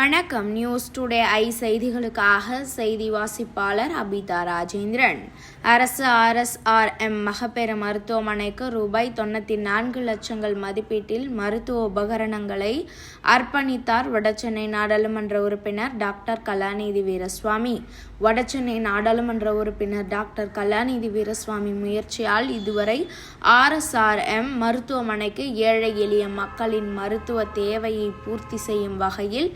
வணக்கம். News today I செய்திகளுக்காக செய்தி வாசிப்பாளர் அபிதா ராஜேந்திரன். அரசு RSRM மகப்பேறு மருத்துவமனைக்கு ரூபாய் 94 லட்சங்கள் மதிப்பீட்டில் மருத்துவ உபகரணங்களை அர்ப்பணித்தார் வடசென்னை நாடாளுமன்ற உறுப்பினர் டாக்டர் கலாநிதி வீரசுவாமி. வடசென்னை நாடாளுமன்ற உறுப்பினர் டாக்டர் கலாநிதி வீரசுவாமி முயற்சியால் இதுவரை RSRM மருத்துவமனைக்கு ஏழை எளிய மக்களின் மருத்துவ தேவையை பூர்த்தி செய்யும் வகையில்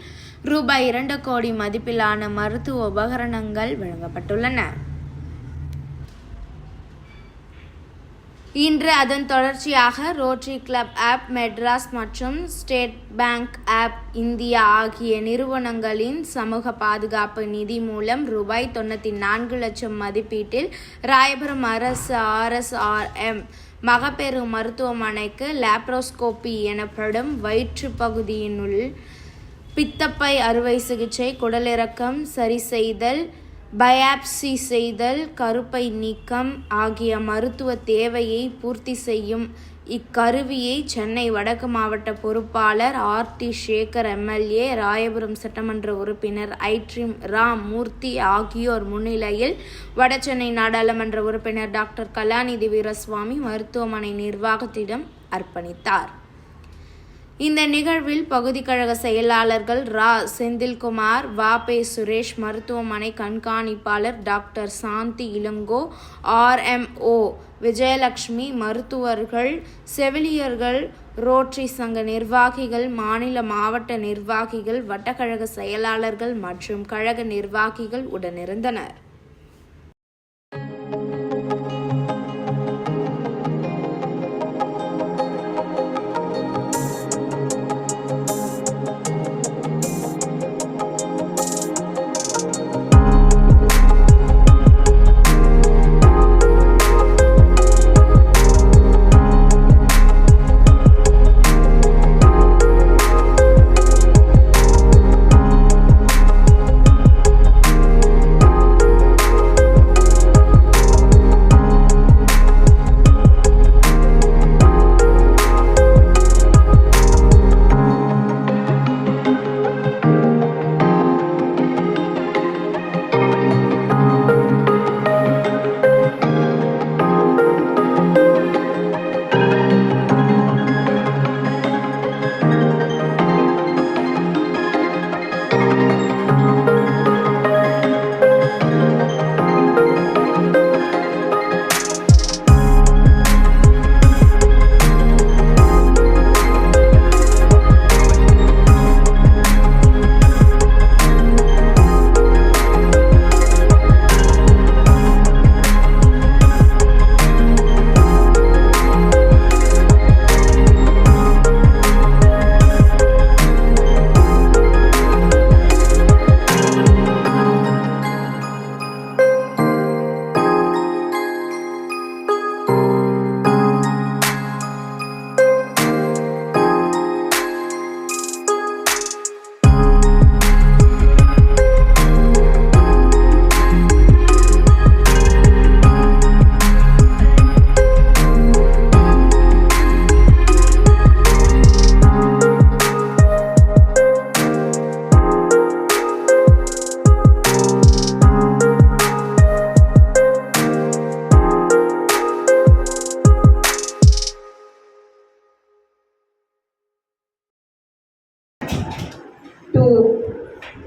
ரூபாய் 2 கோடி மதிப்பிலான மருத்துவ உபகரணங்கள் வழங்கப்பட்டுள்ளன. இன்று அதன் தொடர்ச்சியாக ரோட்டரி கிளப் ஆப், மெட்ராஸ் மற்றும் ஸ்டேட் பேங்க் ஆப் இந்தியா ஆகிய நிறுவனங்களின் சமூக பாதுகாப்பு நிதி மூலம் ரூபாய் 94 லட்சம் மதிப்பீட்டில் ராயபுரம் அரசு RSRM மகப்பேறு மருத்துவமனைக்கு லாப்ரோஸ்கோபி எனப்படும் வயிற்று பகுதியினுள் பித்தப்பை அறுவை சிகிச்சை, குடலிறக்கம் சரி செய்தல், பயாப்சி செய்தல், கருப்பை நீக்கம் ஆகிய மருத்துவ தேவையை பூர்த்தி செய்யும் இக்கருவியை சென்னை வடக்கு மாவட்ட பொறுப்பாளர் RT சேகர் MLA, ராயபுரம் சட்டமன்ற உறுப்பினர் ஐட்ரீம் ராமூர்த்தி ஆகியோர் முன்னிலையில் வடசென்னை நாடாளுமன்ற உறுப்பினர் டாக்டர் கலாநிதி வீரசுவாமி மருத்துவமனை நிர்வாகத்திடம் அர்ப்பணித்தார். இந்த நிகழ்வில் பகுதி கழக செயலாளர்கள் செந்தில்குமார், வாபே சுரேஷ், மருத்துவமனை கண்காணிப்பாளர் டாக்டர் சாந்தி இளங்கோ, RMO விஜயலட்சுமி, மருத்துவர்கள், செவிலியர்கள், ரோட்டரி சங்க நிர்வாகிகள், மாநில மாவட்ட நிர்வாகிகள், வட்டக்கழக செயலாளர்கள் மற்றும் கழக நிர்வாகிகள் உடனிருந்தனர்.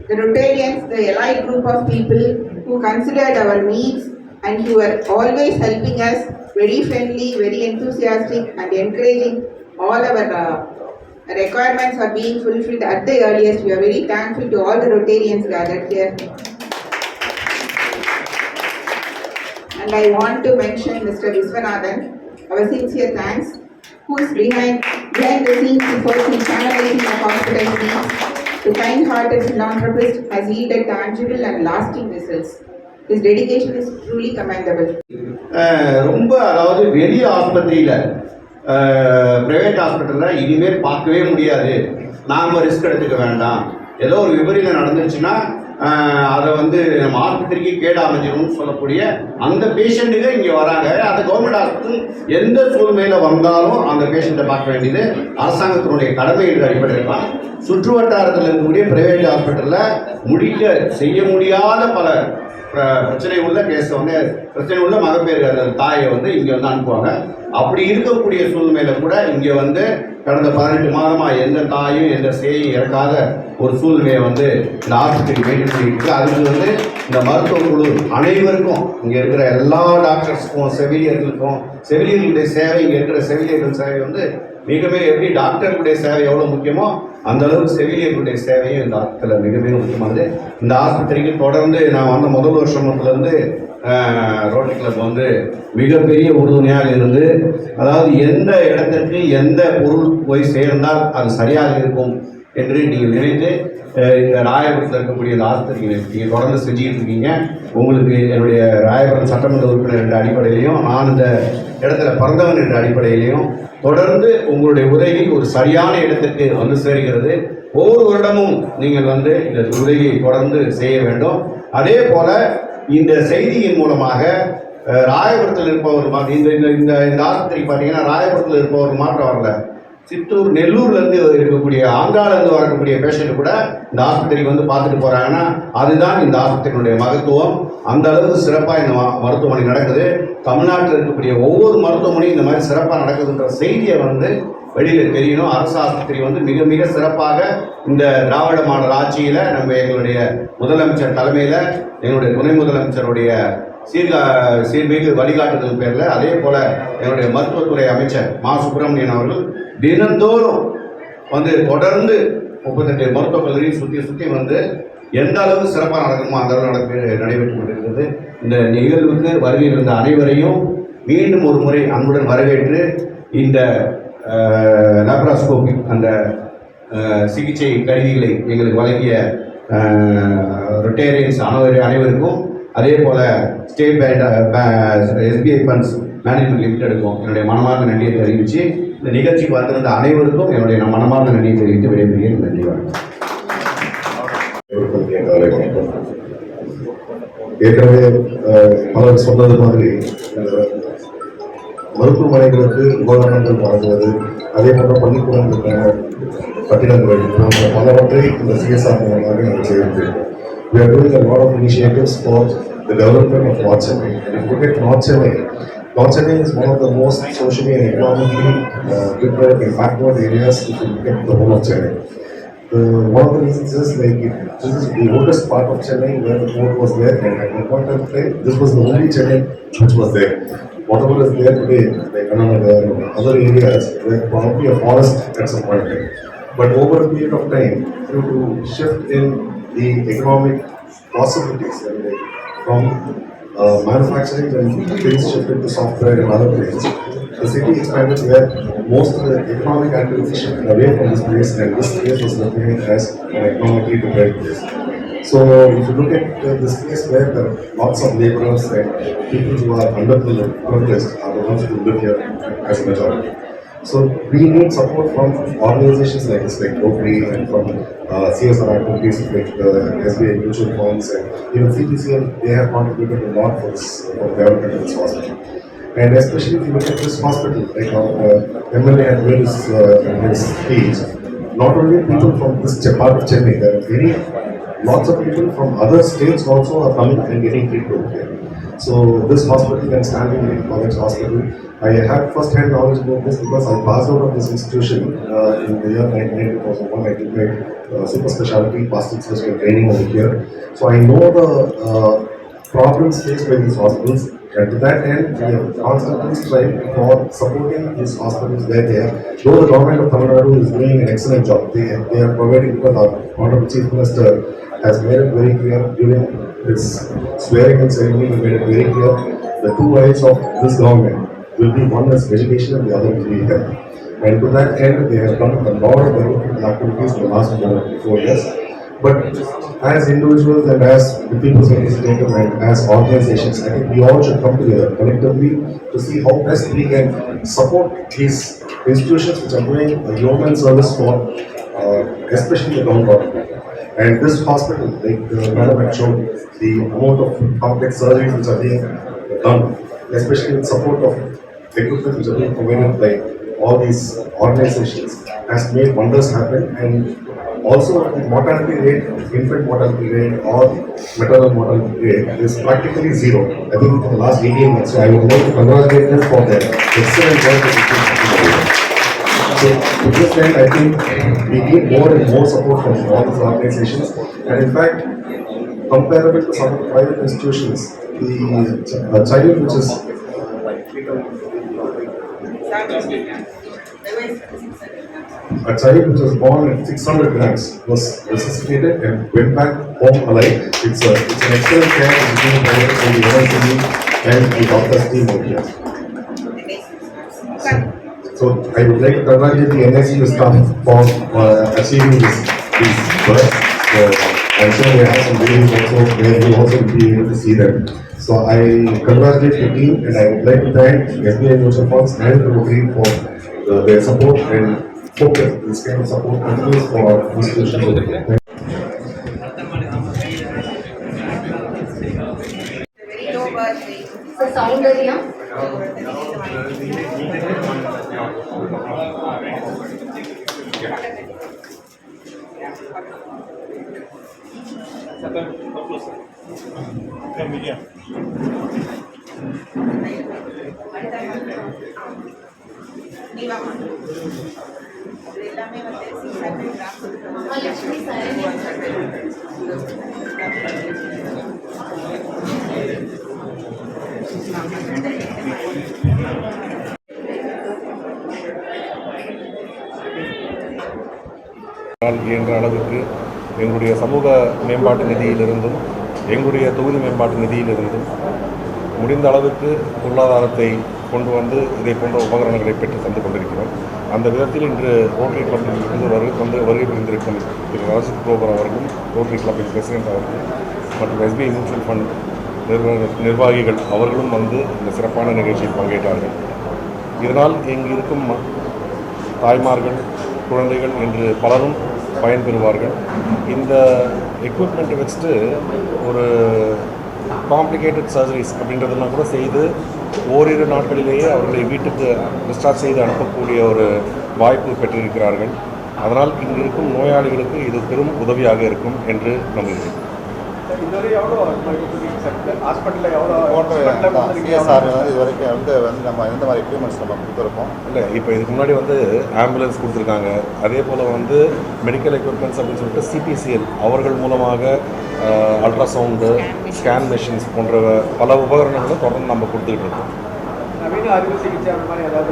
The Rotarians, the allied group of people who considered our needs and who were always helping us, very friendly, very enthusiastic and encouraging all our requirements are being fulfilled at the earliest. We are very thankful to all the Rotarians gathered here. And I want to mention Mr. Viswanathan, our sincere thanks, who is behind the scenes efforts in channelizing the hospital needs. The kind-hearted philanthropist has yielded tangible and lasting results. His dedication is truly commendable. ரொம்ப அதாவது வெளிய ஆஸ்பத்திரியில் private ஹாஸ்பிட்டலில் இனிமேல் பார்க்கவே முடியாது, நாம் risk எடுத்துக்க வேண்டாம், ஏதோ ஒரு விபரீதம் நடந்துருச்சுன்னா அதை வந்து நம்ம ஆஸ்பத்திரிக்கு கேடு அமைஞ்சிடும்னு சொல்லக்கூடிய அந்த பேஷண்ட்டுங்க இங்கே வராங்க. அந்த கவர்மெண்ட் ஹாஸ்பிட்டல் எந்த சூழ்நிலையில் வந்தாலும் அந்த பேஷண்ட்டை பார்க்க வேண்டியது அரசாங்கத்தினுடைய கடமை என்ற அடிப்படையில் தான் சுற்று வட்டாரத்தில் இருக்கக்கூடிய பிரைவேட் ஹாஸ்பிட்டலில் செய்ய முடியாத பல பிரச்சனை உள்ள கேஸை வந்து பிரச்சனை உள்ள மகப்பேறு தாயை வந்து இங்கே வந்து அனுப்புவாங்க. அப்படி இருக்கக்கூடிய சூழ்நிலையில கூட இங்கே வந்து கடந்த 18 மாதமாக எந்த தாயும் எந்த சேயும் இறக்காத ஒரு சூழ்நிலையை வந்து இந்த ஆஸ்பத்திரி மெயின்டைன் பண்ணிட்டு அதுக்கு வந்து இந்த மருத்துவ குழு அனைவருக்கும் இங்கே இருக்கிற எல்லா டாக்டர்ஸுக்கும் செவிலியர்களுடைய சேவை இங்கே இருக்கிற செவிலியர்கள் சேவை வந்து மிக மிக எப்படி டாக்டர்களுடைய சேவை எவ்வளோ முக்கியமோ அந்த அளவுக்கு செவிலியர்களுடைய சேவையும் இந்த ஆஸ்பத்திரியில் மிக மிக முக்கியமானது. இந்த ஆஸ்பத்திரிக்கு தொடர்ந்து நான் வந்த முதல் வருஷத்துலேருந்து ரோட்டரி கிளப் வந்து மிகப்பெரிய உறுதுணையாக இருந்து, அதாவது எந்த இடத்திற்கு எந்த பொருள் போய் சேர்ந்தால் அது சரியாக இருக்கும் என்று நீங்கள் நினைத்து இந்த ராயபுரத்தில் இருக்கக்கூடிய இந்த ஆஸ்பத்திரியை நீங்கள் தொடர்ந்து செஞ்சுக்கிட்டு இருக்கீங்க. உங்களுக்கு என்னுடைய ராயபுரம் சட்டமன்ற உறுப்பினர் என்ற அடிப்படையிலையும் நான் இந்த இடத்துல பிறந்தவன் என்ற அடிப்படையிலையும் தொடர்ந்து உங்களுடைய உதவி ஒரு சரியான இடத்திற்கு வந்து சேர்கிறது. ஒவ்வொரு வருடமும் நீங்கள் வந்து இந்த உதவியை தொடர்ந்து செய்ய வேண்டும். அதே போல் இந்த செய்தியின் மூலமாக ராயபுரத்தில் இருப்பவர் இந்த ஆஸ்பத்திரிக்கு பார்த்தீங்கன்னா ராயபுரத்தில் இருப்பவர் மாற்றம் வரல, சித்தூர் நெல்லூர்லேருந்து இருக்கக்கூடிய ஆந்திராவிலேருந்து வரக்கூடிய பேஷண்ட் கூட இந்த ஆஸ்பத்திரிக்கு வந்து பார்த்துட்டு போகிறாங்கன்னா அதுதான் இந்த ஆஸ்பத்திரியினுடைய மகத்துவம். அந்த அளவுக்கு சிறப்பாக இந்த மருத்துவமனை நடக்குது. தமிழ்நாட்டில் இருக்கக்கூடிய ஒவ்வொரு மருத்துவமனையும் இந்த மாதிரி சிறப்பாக நடக்குதுன்ற செய்தியை வந்து வெளியில் தெரியணும். அரசு ஆஸ்பத்திரி வந்து மிக மிக சிறப்பாக இந்த திராவிட மாடல் ஆட்சியில் நம்ம எங்களுடைய முதலமைச்சர் தலைமையில் எங்களுடைய துணை முதலமைச்சருடைய சீர்மிகு வழிகாட்டுதல் பேரில், அதே போல் என்னுடைய மருத்துவத்துறை அமைச்சர் மா சுப்பிரமணியன் அவர்கள் தினந்தோறும் வந்து தொடர்ந்து 38 மருத்துவக் கல்லூரியை சுற்றி வந்து எந்த அளவுக்கு சிறப்பாக நடக்கணுமோ அந்த அளவு நடைபெற்று கொண்டிருக்கிறது. இந்த நிகழ்வுக்கு வருகை இருந்த அனைவரையும் மீண்டும் ஒரு முறை அன்புடன் வரவேற்று இந்த லாப்ராஸ்கோபி அந்த சிகிச்சை கருவிகளை எங்களுக்கு வழங்கிய ரொட்டேரியன்ஸ் அனைவருக்கும், அதே போல் State Bank SBI funds management லிமிடெடுக்கும் என்னுடைய மனமார்ந்த நன்றியை தெரிவித்து இந்த நிகழ்ச்சிக்கு வந்திருந்த அனைவருக்கும் என்னுடைய மனமார்ந்த நன்றியை தெரிவித்து விடைபெறுகிறேன். நன்றி, வணக்கம். ஏற்கனவே பலர் சொன்னது மாதிரி மருத்துவமனைகளுக்கு உபகரணங்கள் வழங்குவது, அதே போன்ற பள்ளிக்கூடங்களுக்கான கட்டிடங்கள் போன்ற பலவற்றை இந்த சிஎஸ்ஆர் மூலமாக நாங்கள் செய்திருக்கிறோம். We are doing a lot of initiatives for the development of North Chennai. And if you look at North Chennai is one of the most socially and economically deprived and backward areas if you look at the whole of Chennai. One of the reasons is this is the oldest part of Chennai where the port was there, and at one point of time this was the only Chennai which was there. Whatever is there today, like Kannanagar and other areas, were probably a forest at some point in time. But over a period of time, due to shift in the economic possibilities and from manufacturing and things shifted to software and other things, the city expanded where most of the economic activity shifted away from this place, and this place was recognized as an economically deprived place. So if you look at this place where there are lots of laborers and people who are underprivileged are the ones who live here as a majority. So we need support from organizations like this, like Rotary, and from CSR activities like SBI mutual funds, and even CPCL. They have contributed a lot for the development of this hospital. And especially if you look at this hospital, like MLA had made his speech, not only people from this part of Chennai, there are lots of people from other states also are coming and getting treatment here. So this hospital and Stanley College Hospital, I have first-hand knowledge about this because I passed out of this institution in the year 1991. I did my super specialty plastic surgery training over here. So I know the problems faced by these hospitals, and to that end, we have constantly strived for supporting these hospitals where they are. Though the government of Tamil Nadu is doing an excellent job, they are providing, because our Honorable Chief Minister has made it very clear during his swearing in ceremony, he made it very clear the two eyes of this government will be, one is education and the other will be health. And to that end, they have done a lot of development activities in the last 4 years. But as individuals and as the people's representative and as organizations, I think we all should come together collectively to see how best we can support these institutions which are doing a yeoman service for especially the downtrodden. And this hospital, like Madam had shown, the amount of complex surgeries which are being done, especially with support of equipment which are being provided by all these organizations, has made wonders happen. And also the mortality rate, infant mortality rate or maternal mortality rate is practically zero. I think for the last 18 months, so I would like to congratulate them for their excellent work that they do. So to this end, I think we need more and more support from all these organizations. And in fact, comparable to some private institutions, the child which is a child which was born at 600 grams was resuscitated and went back home alive. It's an excellent care that is being provided by the NICU and the doctor's team over here. So I would like to congratulate the NICU staff for achieving these works. I'm sure they have some videos also where you also will be able to see them. So I congratulate the team and I would like to thank SBI Mutual Funds and the Rotary for their support and hope that this kind of support continues for our institutions over here. Soundarya இயன்ற அளவுக்கு எங்களுடைய சமூக மேம்பாட்டு நிதியிலிருந்தும் எங்களுடைய தொகுதி மேம்பாட்டு நிதியிலிருந்தும் முடிந்த அளவுக்கு பொருளாதாரத்தை கொண்டு வந்து இதை போன்ற உபகரணங்களை பெற்று தந்து கொண்டிருக்கிறோம். அந்த விதத்தில் இன்று ரோட்டரி கிளப்பில் இருந்து வருகை புரிந்திருக்கும் திரு ராஜித் குரோவர் அவர்களும் ரோட்டரி கிளப்பின் பிரசிடென்ட் அவர்களும் மற்றும் SBI மியூச்சுவல் ஃபண்ட் நிர்வாகிகள் அவர்களும் வந்து இந்த சிறப்பான நிகழ்ச்சியில் பங்கேற்றார்கள். இதனால் இங்கு இருக்கும் தாய்மார்கள் குழந்தைகள் என்று பலரும் பயன்பெறுவார்கள். இந்த எக்யூப்மெண்ட்டை வச்சுட்டு ஒரு காம்ப்ளிகேட்டட் சர்ஜரிஸ் அப்படின்றதெல்லாம் கூட செய்து ஓரிரு நாட்களிலேயே அவர்களை வீட்டுக்கு டிஸ்சார்ஜ் செய்து அனுப்பக்கூடிய ஒரு வாய்ப்பு பெற்றிருக்கிறார்கள். அதனால் இங்கு இருக்கும் நோயாளிகளுக்கு இது பெரும் உதவியாக இருக்கும் என்று நம்புகிறேன். நம்ம எந்த மாதிரி எக்யூப்மெண்ட்ஸ் நம்ம கொடுத்துருக்கோம் இல்லை, இப்போ இதுக்கு முன்னாடி வந்து ஆம்புலன்ஸ் கொடுத்துருக்காங்க. அதே போல் வந்து மெடிக்கல் எக்யூப்மெண்ட்ஸ் அப்படின்னு சொல்லிட்டு CPCL அவர்கள் மூலமாக அல்ட்ராசவுண்டு, ஸ்கேன் மெஷின்ஸ் போன்ற பல உபகரணங்களை தொடர்ந்து நம்ம கொடுத்துக்கிட்டு இருக்கோம். நவீன அறுவை சிகிச்சை அந்த மாதிரி ஏதாவது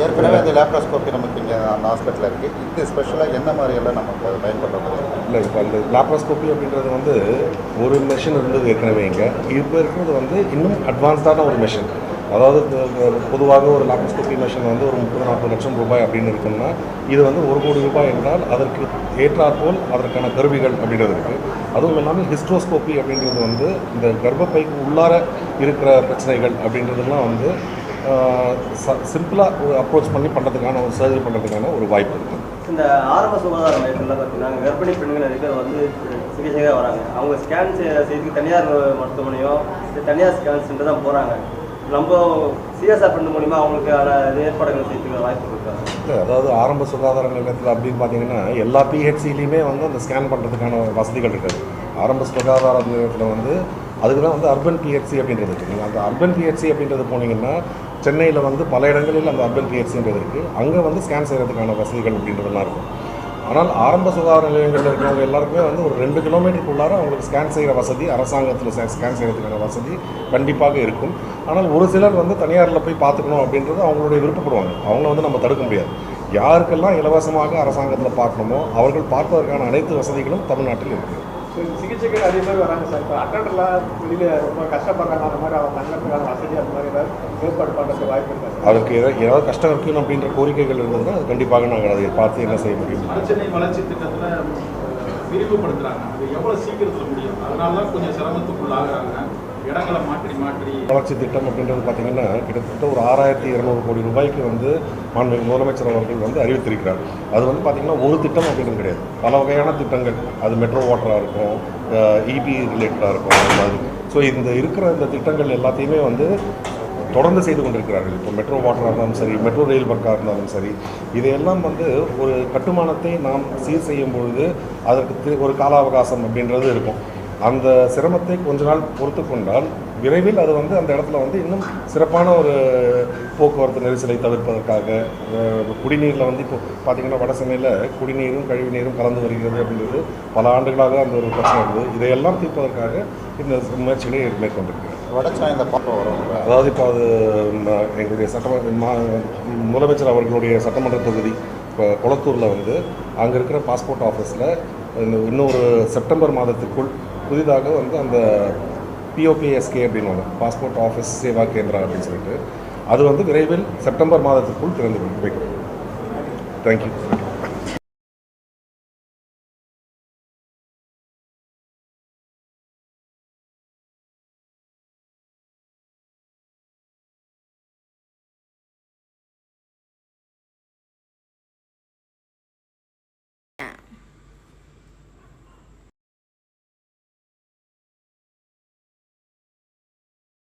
ஏற்கனவே அந்த லேப்ராஸ்கோப்பி நமக்கு இங்கே அந்த ஹாஸ்பிட்டலில் இருக்குது. இது ஸ்பெஷலாக என்ன மாதிரியெல்லாம் நமக்கு அதை பயன்படுறது? இல்லை, இப்போ அந்த லேப்ராஸ்கோப்பி அப்படின்றது வந்து ஒரு மெஷின் இருந்தது ஏற்கனவே. இங்கே இப்போ இருக்கிறது வந்து இன்னும் அட்வான்ஸ்டான ஒரு மெஷின். அதாவது பொதுவாக ஒரு லேப்ராஸ்கோப்பி மெஷின் வந்து ஒரு 30-40 லட்சம் ரூபாய் அப்படின்னு இருக்குன்னா, இது வந்து 1 கோடி ரூபாய் என்றால் அதற்கு ஏற்றாற்போல் அதற்கான கருவிகள் அப்படின்றது இருக்குது. அதுவும் இல்லாமல் ஹிஸ்ட்ரோஸ்கோப்பி அப்படின்றது வந்து இந்த கர்ப்பப்பைக்கு உள்ளார இருக்கிற பிரச்சனைகள் அப்படின்றதெல்லாம் வந்து சிம்பிளாக ஒரு அப்ரோச் பண்ணி பண்ணுறதுக்கான ஒரு சர்ஜரி பண்ணுறதுக்கான ஒரு வாய்ப்பு இருக்குது. இந்த ஆரம்ப சுகாதார மையத்தில் பார்த்தீங்கன்னா கர்ப்பிணி பெண்கள் நிறைய பேர் வந்து சிகிச்சையாக வராங்க. அவங்க ஸ்கேன் செய்யறதுக்கு தனியார் மருத்துவமனையோ தனியார் ஸ்கேன் சென்டர் தான் போகிறாங்க. நம்ம சிஎஸ்ஆர் ஃபண்ட் மூலிமா அவங்களுக்கு ஏற்பாடுகள் செய்யறதுக்கு வாய்ப்பு இருக்காங்க. இல்லை, அதாவது ஆரம்ப சுகாதார நிலையத்தில் அப்படின்னு பார்த்தீங்கன்னா எல்லா PHCலையுமே வந்து அந்த ஸ்கேன் பண்ணுறதுக்கான வசதிகள் இருக்குது. ஆரம்ப சுகாதார நிலையத்தில் வந்து அதுக்கு தான் வந்து அர்பன் PHC அப்படின்றது இருக்குது. நீங்கள் அந்த அர்பன் PHC அப்படின்றது போனீங்கன்னா சென்னையில் வந்து பல இடங்களில் அந்த அர்பன் PHCன்றது இருக்குது. அங்கே வந்து ஸ்கேன் செய்கிறதுக்கான வசதிகள் அப்படின்றதெல்லாம் இருக்கும். ஆனால் ஆரம்ப சுகாதார நிலையங்களில் இருக்கிறவங்க எல்லாருக்குமே வந்து ஒரு 2 கிலோமீட்டருக்குள்ளார அவங்களுக்கு ஸ்கேன் செய்கிற வசதி, அரசாங்கத்தில் ஸ்கேன் செய்கிறதுக்கான வசதி கண்டிப்பாக இருக்கும். ஆனால் ஒரு சிலர் வந்து தனியாரில் போய் பார்த்துக்கணும் அப்படின்றது அவங்களுடைய விருப்பப்படுவாங்க. அவங்கள வந்து நம்ம தடுக்க முடியாது. யாருக்கெல்லாம் இலவசமாக அரசாங்கத்தில் பார்க்கணுமோ அவர்கள் பார்ப்பதற்கான அனைத்து வசதிகளும் தமிழ்நாட்டில் இருக்குது. சிகிச்சைக்கு நிறைய பேர் வராங்க சார். இப்போ அட்டண்டர்லாம் வெளியில் ரொம்ப கஷ்டப்படுறாங்க. அந்த மாதிரி அவங்க தங்கறதுக்கான வசதி அந்த மாதிரி ஏதாவது ஏற்பாடு பண்ணுறதுக்கு வாய்ப்பு இருக்குது. அதுக்கு ஏதாவது கஷ்டம் இருக்கணும் அப்படின்ற கோரிக்கைகள் இருந்ததுன்னா அது கண்டிப்பாக நாங்கள் அதை பார்த்து என்ன செய்ய முடியும். சென்னை வளர்ச்சி திட்டத்தில் விரிவுபடுத்துகிறாங்க. அது எவ்வளோ சீக்கிரத்தில் முடியும்? அதனால தான் கொஞ்சம் சிரமத்துக்குள்ளாகிறாங்க. இடங்களை மாற்றி மாற்றி வளர்ச்சி திட்டம் அப்படின்றது பார்த்தீங்கன்னா கிட்டத்தட்ட ஒரு 6200 கோடி ரூபாய்க்கு வந்து மாண்புமிகு முதலமைச்சர் அவர்கள் வந்து அறிவித்திருக்கிறார். அது வந்து பார்த்தீங்கன்னா ஒரு திட்டம் அப்படின்னு கிடையாது, பல வகையான திட்டங்கள். அது மெட்ரோ வாட்டராக இருக்கும், இபி ரிலேட்டடாக இருக்கும், அந்த மாதிரி. ஸோ இந்த இருக்கிற இந்த திட்டங்கள் எல்லாத்தையுமே வந்து தொடர்ந்து செய்து கொண்டிருக்கிறார்கள். இப்போ மெட்ரோ வாட்டராக இருந்தாலும் சரி, மெட்ரோ ரயில் ஒர்க்காக இருந்தாலும் சரி, இதையெல்லாம் வந்து ஒரு கட்டுமானத்தை நாம் சீர் செய்யும் பொழுது அதற்கு ஒரு கால அவகாசம் அப்படின்றது இருக்கும். அந்த சிரமத்தை கொஞ்ச நாள் பொறுத்து கொண்டால் விரைவில் அது வந்து அந்த இடத்துல வந்து இன்னும் சிறப்பான ஒரு போக்குவரத்து நெரிசலை தவிர்ப்பதற்காக குடிநீரில் வந்து இப்போ பார்த்திங்கன்னா வட சென்னையில் குடிநீரும் கழிவு நீரும் கலந்து வருகிறது அப்படின்றது பல ஆண்டுகளாக அந்த ஒரு பிரச்சனை இருக்குது. இதையெல்லாம் தீர்ப்பதற்காக இந்த முயற்சிகளை மேற்கொண்டிருக்கிறார். வட சென்னையில் பார்க்க வரும். அதாவது இப்போ அது எங்களுடைய முதலமைச்சர் அவர்களுடைய சட்டமன்ற தொகுதி இப்போ குளத்தூரில் வந்து அங்கே இருக்கிற பாஸ்போர்ட் ஆஃபீஸில் இன்னொரு செப்டம்பர் மாதத்துக்குள் புதிதாக வந்து அந்த பிஓபிஎஸ்கே அப்படின்னு ஒன்று, பாஸ்போர்ட் ஆஃபீஸ் சேவா கேந்திரா அப்படின்னு சொல்லிட்டு, அது வந்து விரைவில் செப்டம்பர் மாதத்துக்குள் திறந்து வைக்கும். தேங்க்யூ.